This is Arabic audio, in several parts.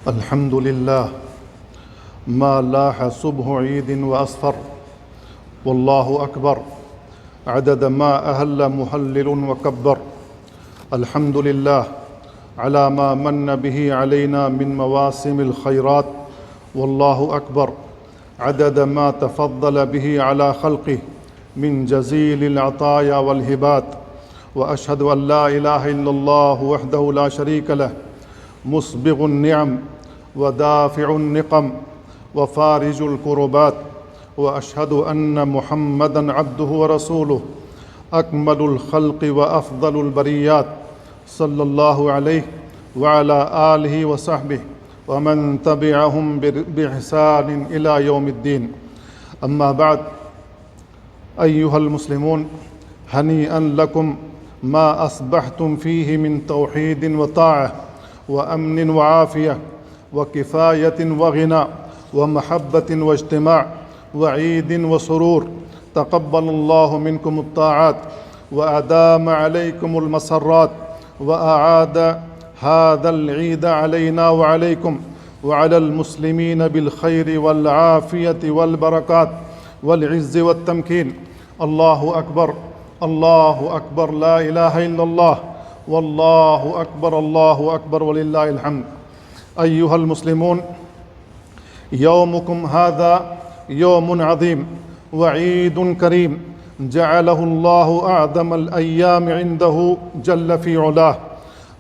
الحمد لله ما لاح صبح عيد وأصفر، والله أكبر عدد ما أهل محلل وكبر. الحمد لله على ما من به علينا من مواسم الخيرات، والله أكبر عدد ما تفضل به على خلقه من جزيل العطايا والهبات. وأشهد أن لا إله إلا الله وحده لا شريك له، مسبغ النعم ودافع النقم وفارج الكربات. وأشهد أن محمدًا عبده ورسوله، أكمل الخلق وأفضل البريات، صلى الله عليه وعلى آله وصحبه ومن تبعهم بإحسان إلى يوم الدين. أما بعد، أيها المسلمون، هنيئا لكم ما أصبحتم فيه من توحيد وطاعة وأمن وعافية وكفاية وغنى ومحبة واجتماع وعيد وسرور. تقبل الله منكم الطاعات وأدام عليكم المسرات، وأعاد هذا العيد علينا وعليكم وعلى المسلمين بالخير والعافية والبركات والعز والتمكين. الله أكبر، الله أكبر، لا إله إلا الله، والله أكبر، الله أكبر، ولله الحمد. أيها المسلمون، يومكم هذا يوم عظيم وعيد كريم جعله الله أعظم الأيام عنده جل في علاه.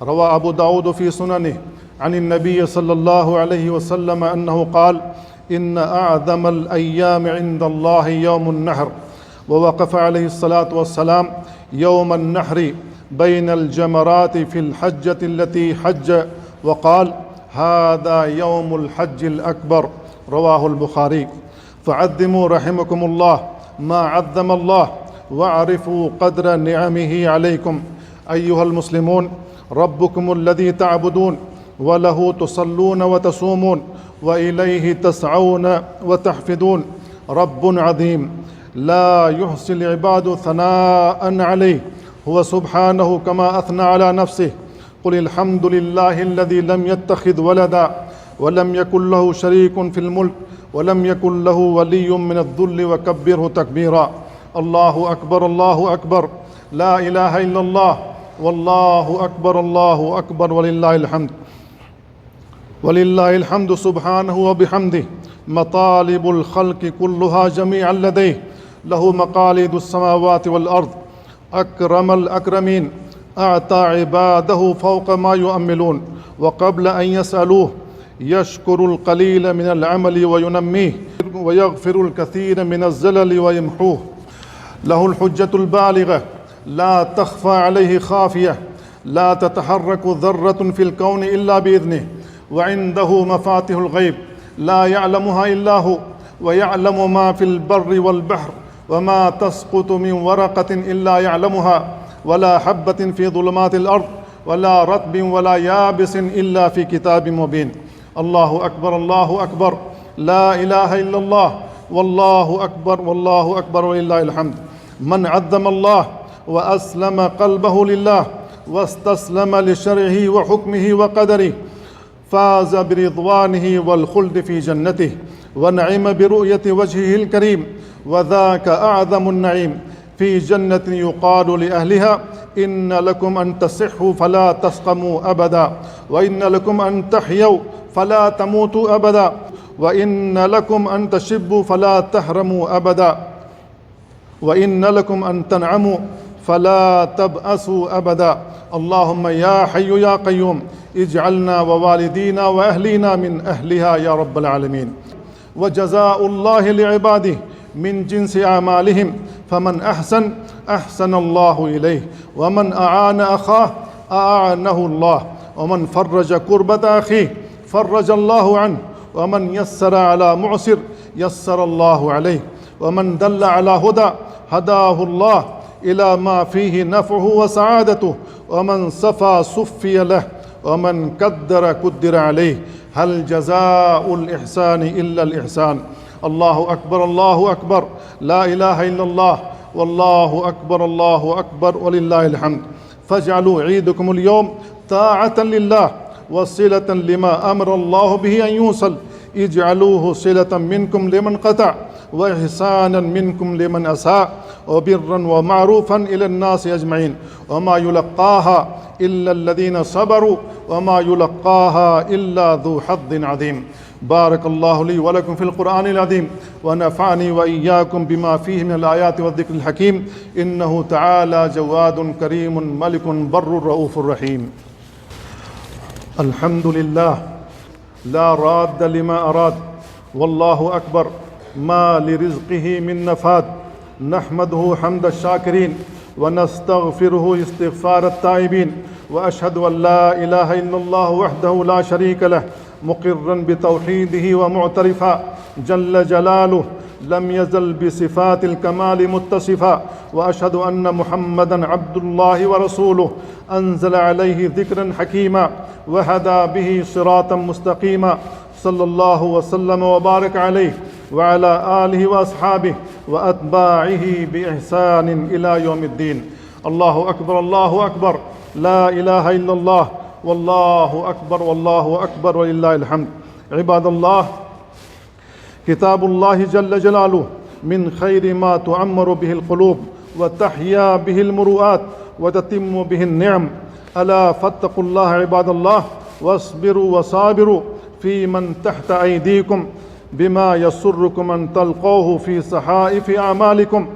روى أبو داود في سننه عن النبي صلى الله عليه وسلم أنه قال: إن أعظم الأيام عند الله يوم النحر. ووقف عليه الصلاة والسلام يوم النحر بين الجمرات في الحجة التي حج، وقال: هذا يوم الحج الأكبر. رواه البخاري. فعظموا رحمكم الله ما عظم الله، واعرفوا قدر نعمه عليكم. أيها المسلمون، ربكم الذي تعبدون وله تصلون وتصومون وإليه تسعون وتحفدون رب عظيم لا يحصي العباد ثناء عليه، هو سبحانه كما أثنى على نفسه: قل الحمد لله الذي لم يتخذ ولدا ولم يكن له شريك في الملك ولم يكن له ولي من الذل وكبره تكبيرا. الله أكبر، الله أكبر، لا إله إلا الله، والله أكبر، الله أكبر، ولله الحمد. ولله الحمد سبحانه وبحمده. مطالب الخلق كلها جميعا لديه، له مقاليد السماوات والأرض. أكرم الأكرمين، أعطى عباده فوق ما يؤملون، وقبل أن يسألوه يشكر القليل من العمل وينميه، ويغفر الكثير من الزلل ويمحوه. له الحجة البالغة لا تخفى عليه خافية، لا تتحرك ذرة في الكون إلا بإذنه، وعنده مفاتيح الغيب لا يعلمها إلا هو، ويعلم ما في البر والبحر، وما تسقط من ورقة إلا يعلمها، ولا حبة في ظلمات الأرض، ولا رطب ولا يابس إلا في كتاب مبين. الله أكبر، الله أكبر، لا إله إلا الله، والله أكبر، والله أكبر، ولله الحمد. من عظم الله وأسلم قلبه لله واستسلم لشرعه وحكمه وقدره فاز برضوانه والخلد في جنته، ونعم برؤية وجهه الكريم، وذاك أعظم النعيم. في جنة يقال لأهلها: إن لكم أن تصحوا فلا تسقموا أبدا، وإن لكم أن تحيوا فلا تموتوا أبدا، وإن لكم أن تشبوا فلا تحرموا أبدا، وإن لكم أن تنعموا فلا تبأسوا أبدا. اللهم يا حي يا قيوم اجعلنا ووالدينا وأهلينا من أهلها يا رب العالمين. وجزاء الله لعباده من جنس أعمالهم، فمن أحسن أحسن الله إليه، ومن أعان أخاه أعانه الله، ومن فرج كربة أخيه فرج الله عنه، ومن يسر على معسر يسر الله عليه، ومن دل على هدى هداه الله إلى ما فيه نفعه وسعادته، ومن صفى صفي له، ومن كدر كدر عليه. هل جزاء الإحسان إلا الإحسان؟ الله أكبر، الله أكبر، لا إله إلا الله، والله أكبر، الله أكبر، ولله الحمد. فاجعلوا عيدكم اليوم طاعة لله وصلة لما أمر الله به أن يوصل اجعلوه صلة منكم لمن قطع وإحسانا منكم لمن أساء وبرا ومعروفا إلى الناس أجمعين وما يلقاها إلا الذين صبروا وما يلقاها إلا ذو حظ عظيم. بارك الله لي ولكم في القرآن العظيم ونفعني وإياكم بما فيه من الآيات والذكر الحكيم إنه تعالى جواد كريم ملك بر رؤوف رحيم. الحمد لله لا راد لما أراد والله أكبر ما لرزقه من نفاد. نحمده حمد الشاكرين ونستغفره استغفار التائبين وأشهد أن لا إله إلا الله وحده لا شريك له مقرا بتوحيده ومعترفا جل جلاله لم يزل بصفات الكمال متصفا. وأشهد أن محمدا عبد الله ورسوله أنزل عليه ذكرا حكيما وهدى به صراطا مستقيما صلى الله وسلم وبارك عليه وعلى آله وأصحابه وأتباعه بإحسان إلى يوم الدين. الله أكبر الله أكبر لا إله إلا الله والله أكبر والله أكبر ولله الحمد. عباد الله، كتاب الله جل جلاله من خير ما تعمر به القلوب وتحيا به المروءات وتتم به النعم. ألا فاتقوا الله عباد الله واصبروا وصابروا في من تحت أيديكم بما يسركم أن تلقوه في صحائف أعمالكم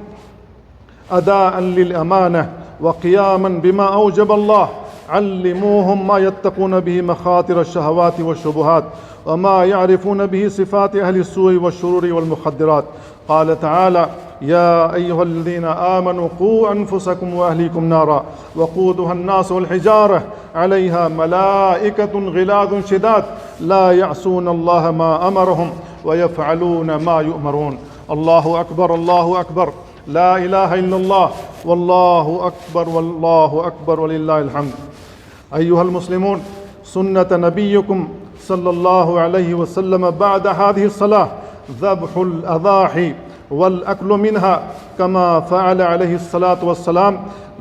أداء للأمانة وقياما بما أوجب الله. علموهم ما يتقون به مخاطر الشهوات والشبهات وما يعرفون به صفات أهل السوء والشرور والمخدرات. قال تعالى: يا أيها الذين آمنوا قوا أنفسكم وأهليكم نارا وقودها الناس والحجارة عليها ملائكة غلاظ شداد لا يعصون الله ما أمرهم ويفعلون ما يؤمرون. الله أكبر الله أكبر لا إله إلا الله والله أكبر والله أكبر ولله الحمد. أيها المسلمون، سنة نبيكم صلى الله عليه وسلم بعد هذه الصلاة ذبح الأضاحي والأكل منها كما فعل عليه الصلاة والسلام،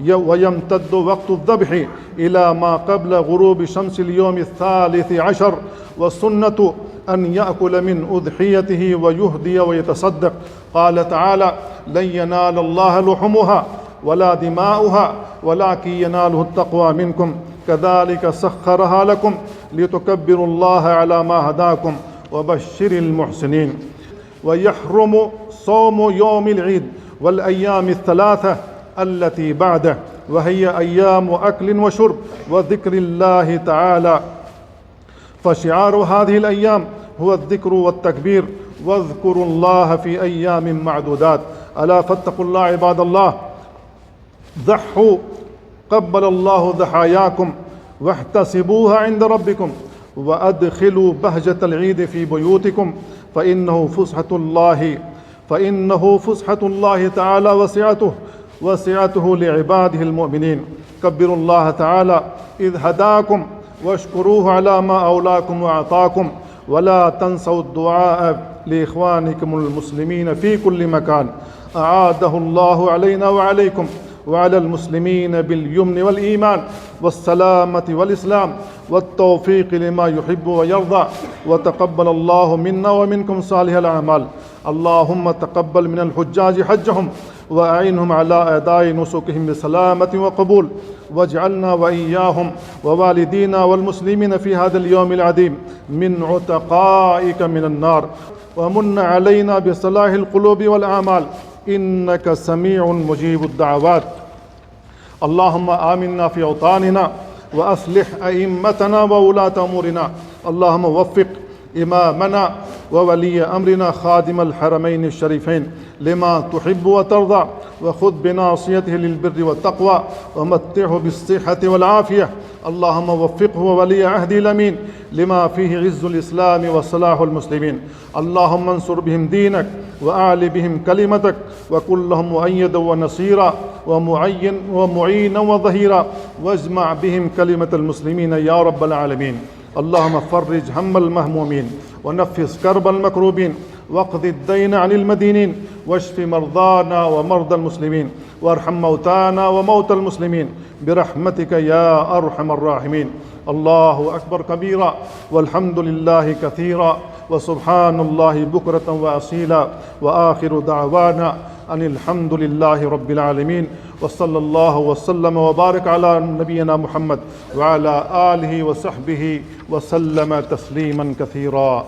ويمتد وقت الذبح إلى ما قبل غروب شمس اليوم 13. والسنة أن يأكل من أضحيته ويهدي ويتصدق. قال تعالى: لن ينال الله لحمها ولا دماؤها ولكن يناله التقوى منكم كذلك سخرها لكم لتكبروا الله على ما هداكم وبشر المحسنين. ويحرم صوم يوم العيد والأيام الثلاثة التي بعده، وهي أيام أكل وشرب وذكر الله تعالى. فشعار هذه الأيام هو الذكر والتكبير، واذكروا الله في أيام معدودات. ألا فاتقوا الله عباد الله، ضحوا قبل الله ضحاياكم واحتسبوها عند ربكم، وأدخلوا بهجة العيد في بيوتكم فإنه فسحة الله تعالى وسعته لعباده المؤمنين. كبروا الله تعالى إذ هداكم واشكروه على ما أولاكم وأعطاكم، ولا تنسوا الدعاء لإخوانكم المسلمين في كل مكان. أعاده الله علينا وعليكم وعلى المسلمين باليمن والإيمان والسلامة والإسلام والتوفيق لما يحب ويرضى، وتقبل الله منا ومنكم صالح الأعمال. اللهم تقبل من الحجاج حجهم وأعينهم على أداء نسكهم بسلامة وقبول، واجعلنا وإياهم ووالدينا والمسلمين في هذا اليوم العظيم من عتقائك من النار، ومن علينا بصلاح القلوب والأعمال إنك سميع مجيب الدعوات. اللهم آمنا في أوطاننا وأصلح أئمتنا وولاة أمورنا. اللهم وفق إمامنا وولي أمرنا خادم الحرمين الشريفين لما تحب وترضى، وخذ بناصيته للبر والتقوى، ومتعه بالصحة والعافية. اللهم وفقه وولي عهده الأمين لما فيه عز الإسلام وصلاح المسلمين. اللهم انصر بهم دينك وأعل بهم كلمتك، وكن لهم مؤيدا ونصيرا ومعينا وظهيرا، واجمع بهم كلمة المسلمين يا رب العالمين. اللهم فرج هم المهمومين ونفس كرب المكروبين. واقض الدين عن المدينين واشف مرضانا ومرضى المسلمين وارحم موتانا وموتى المسلمين برحمتك يا أرحم الراحمين. الله أكبر كبيرا والحمد لله كثيرا وسبحان الله بكرة وأصيلا وآخر دعوانا أن الحمد لله رب العالمين وصلى الله وسلم وبارك على نبينا محمد وعلى آله وصحبه وسلم تسليما كثيرا.